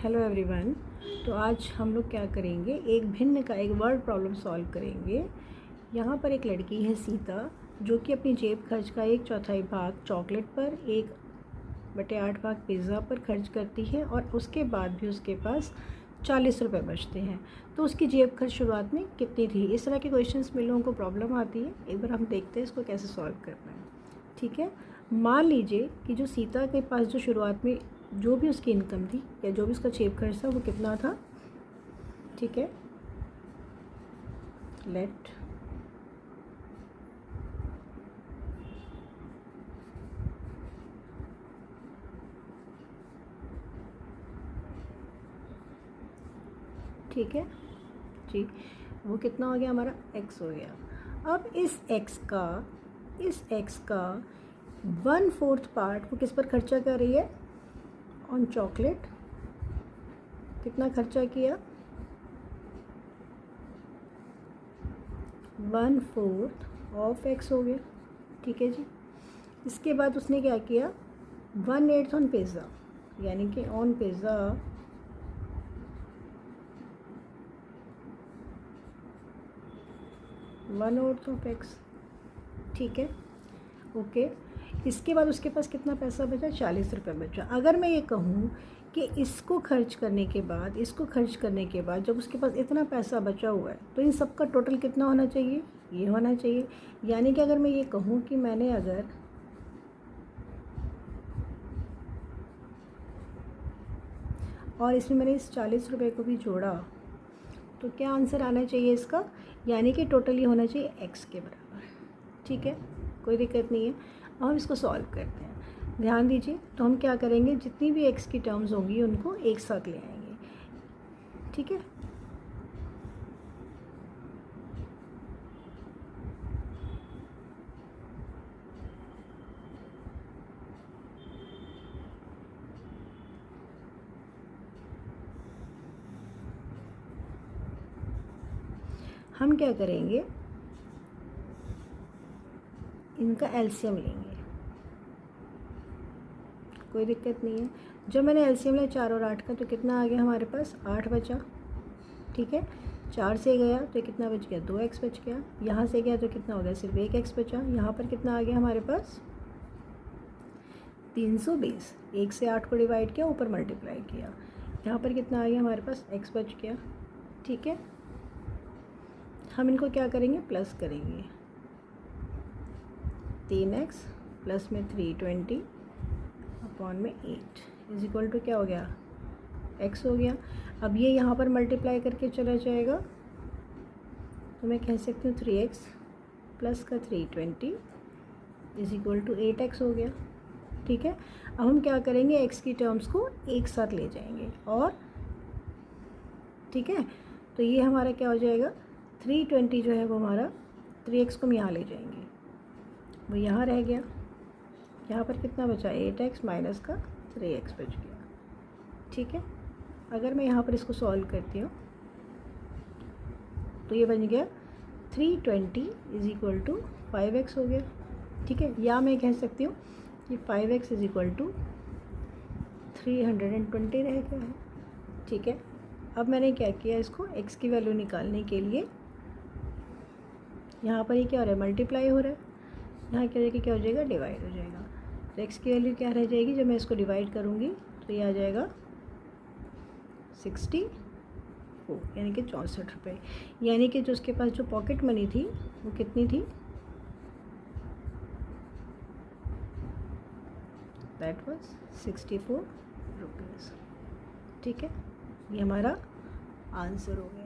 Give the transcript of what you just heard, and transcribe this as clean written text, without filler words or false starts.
Hello everyone. तो आज हम लोग क्या करेंगे, एक भिन्न का एक वर्ड प्रॉब्लम सॉल्व करेंगे। यहाँ पर एक लड़की है सीता, जो कि अपनी जेब खर्च का 1/4 भाग चॉकलेट पर, 1/8 भाग पिज़्ज़ा पर खर्च करती है और उसके बाद भी उसके पास 40 रुपये बचते हैं। तो उसकी जेब खर्च शुरुआत में कितनी थी? इस तरह के क्वेश्चंस में लोगों को प्रॉब्लम आती है। एक बार हम देखते हैं इसको कैसे सॉल्व करना है। ठीक है, मान लीजिए कि जो सीता के पास जो शुरुआत में जो भी उसकी इनकम थी या जो भी उसका जेब खर्च था वो कितना था। ठीक है, लेट ठीक है जी, वो कितना हो गया हमारा x हो गया। अब इस x का 1/4 पार्ट वो किस पर खर्चा कर रही है? On chocolate. कितना खर्चा किया? 1/4 ऑफ x हो गया। ठीक है जी। इसके बाद उसने क्या किया? 1/8 ऑन पिज़्ज़ा, यानी कि ऑन पिज़्ज़ा 1/4 ऑफ x। ठीक है, ओके। इसके बाद उसके पास कितना पैसा बचा? 40 रुपये बचा। अगर मैं ये कहूँ कि इसको खर्च करने के बाद जब उसके पास इतना पैसा बचा हुआ है तो इन सब का टोटल कितना होना चाहिए? ये होना चाहिए। यानी कि अगर मैं ये कहूँ कि मैंने अगर और इसमें मैंने इस 40 रुपये को भी जोड़ा तो क्या आंसर आना चाहिए इसका? यानी कि टोटल ये होना चाहिए x के बराबर। ठीक है, कोई दिक्कत नहीं है। अब हम इसको सॉल्व करते हैं। ध्यान दीजिए, तो हम क्या करेंगे, जितनी भी x की टर्म्स होंगी उनको एक साथ ले आएंगे। ठीक है, हम क्या करेंगे, इनका एलसीएम लेंगे। कोई दिक्कत नहीं है। जब मैंने एलसीएम लिया 4 और 8 का तो कितना आ गया हमारे पास? 8 बचा। ठीक है, 4 से गया तो कितना बच गया? 2x बच गया। यहाँ से गया तो कितना हो गया? सिर्फ 1x बचा। यहाँ पर कितना आ गया हमारे पास? 320। 1 से 8 को डिवाइड किया, ऊपर मल्टीप्लाई किया। यहाँ पर कितना आ गया हमारे पास? x बच गया। ठीक है, हम इनको क्या करेंगे? प्लस करेंगे। 3x प्लस में 320 अपॉन में 8 इज इक्वल टू क्या हो गया? x हो गया। अब ये यहाँ पर मल्टीप्लाई करके चला जाएगा तो मैं कह सकती हूँ 3x प्लस का 320 इज इक्वल टू 8x हो गया। ठीक है, अब हम क्या करेंगे, x की टर्म्स को एक साथ ले जाएंगे और ठीक है, तो ये हमारा क्या हो जाएगा? 320 जो है वो हमारा 3x को हम यहाँ ले जाएंगे, वो यहाँ रह गया। यहाँ पर कितना बचा? 8x माइनस का 3x बच गया। ठीक है, अगर मैं यहाँ पर इसको सॉल्व करती हूँ तो ये बन गया 320 इज इक्वल टू 5x हो गया। ठीक है, या मैं कह सकती हूँ कि 5x इज इक्वल टू 320 रह गया है। ठीक है, अब मैंने क्या किया, इसको x की वैल्यू निकालने के लिए यहाँ पर ये क्या हो रहा है? मल्टीप्लाई हो रहा है। यहाँ क्या हो जाएगा? क्या हो जाएगा? डिवाइड हो जाएगा। तो x की वैल्यू क्या रह जाएगी? जब मैं इसको डिवाइड करूँगी तो ये आ जाएगा 64, यानी कि 64 रुपये। यानी कि जो उसके पास जो पॉकेट मनी थी वो कितनी थी? That was 64 rupees. ठीक है, ये हमारा आंसर हो गया।